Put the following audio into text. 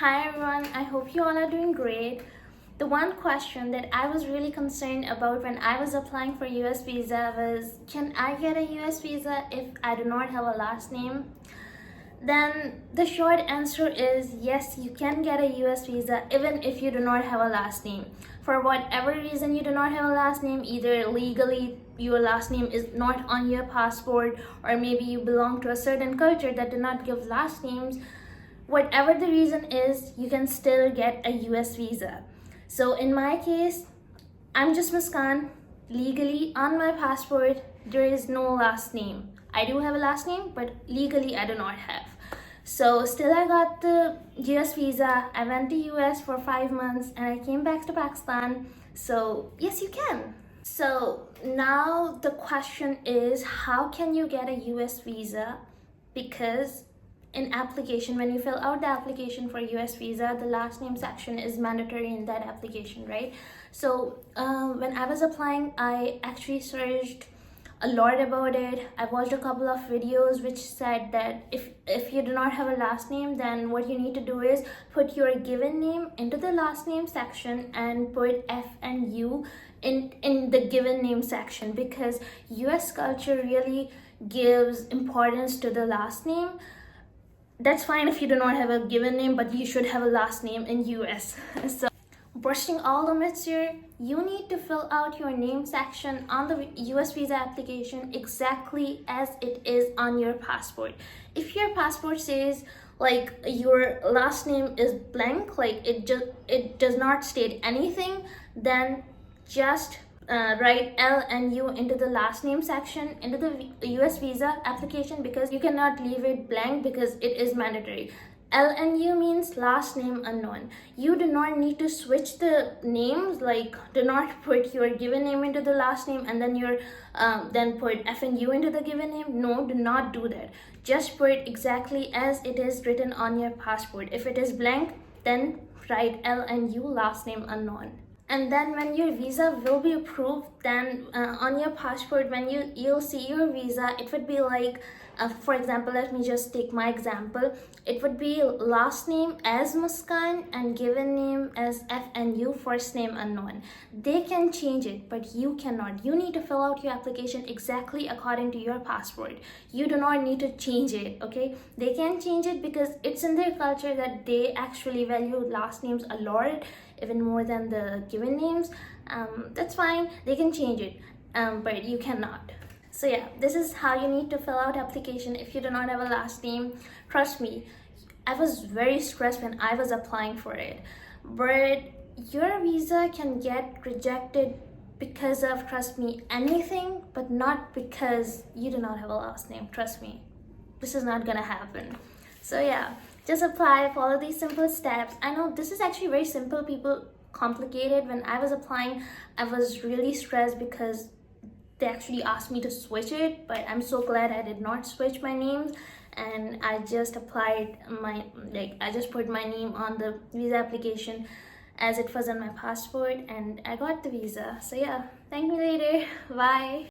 Hi everyone, I hope you all are doing great. The one question that I was really concerned about when I was applying for US visa was, can I get a US visa if I do not have a last name? Then the short answer is yes, you can get a US visa even if you do not have a last name. For whatever reason you do not have a last name, either legally your last name is not on your passport, or maybe you belong to a certain culture that do not give last names. Whatever the reason is, you can still get a US visa. So in my case, I'm just Muskan. Legally on my passport, there is no last name. I do have a last name, but legally I do not have. So still I got the US visa. I went to US for 5 months and I came back to Pakistan. So yes, you can. So now the question is, how can you get a US visa? Because in application, when you fill out the application for US visa, the last name section is mandatory in that application, right? So when I was applying, I actually searched a lot about it. I watched a couple of videos which said that if you do not have a last name, then what you need to do is put your given name into the last name section and put F and U in the given name section, because US culture really gives importance to the last name. That's fine if you do not have a given name, but you should have a last name in US. So bursting all the myths here, you need to fill out your name section on the US visa application exactly as it is on your passport. If your passport says like your last name is blank, like it does not state anything, then just write L and U into the last name section into the US visa application, because you cannot leave it blank because it is mandatory. L and U means last name unknown. You do not need to switch the names, like do not put your given name into the last name and then then put F and U into the given name. No, do not do that. Just put exactly as it is written on your passport. If it is blank, then write L and U, last name unknown. And then when your visa will be approved, then on your passport, when you'll see your visa, it would be like, for example, let me just take my example. It would be last name as Muskan and given name as F and U, first name unknown. They can change it, but you cannot. You need to fill out your application exactly according to your passport. You do not need to change it, okay? They can change it because it's in their culture that they actually value last names a lot, even more than the given names. That's fine, they can change it, but you cannot. So yeah, this is how you need to fill out application if you do not have a last name. Trust me, I was very stressed when I was applying for it, but your visa can get rejected because of, trust me, anything, but not because you do not have a last name. Trust me, this is not gonna happen. So yeah, just apply, follow these simple steps. I know this is actually very simple, people complicate it. When I was applying, I was really stressed because they actually asked me to switch it, but I'm so glad I did not switch my names, and I just applied I just put my name on the visa application as it was on my passport, and I got the visa. So yeah, thank me later. Bye.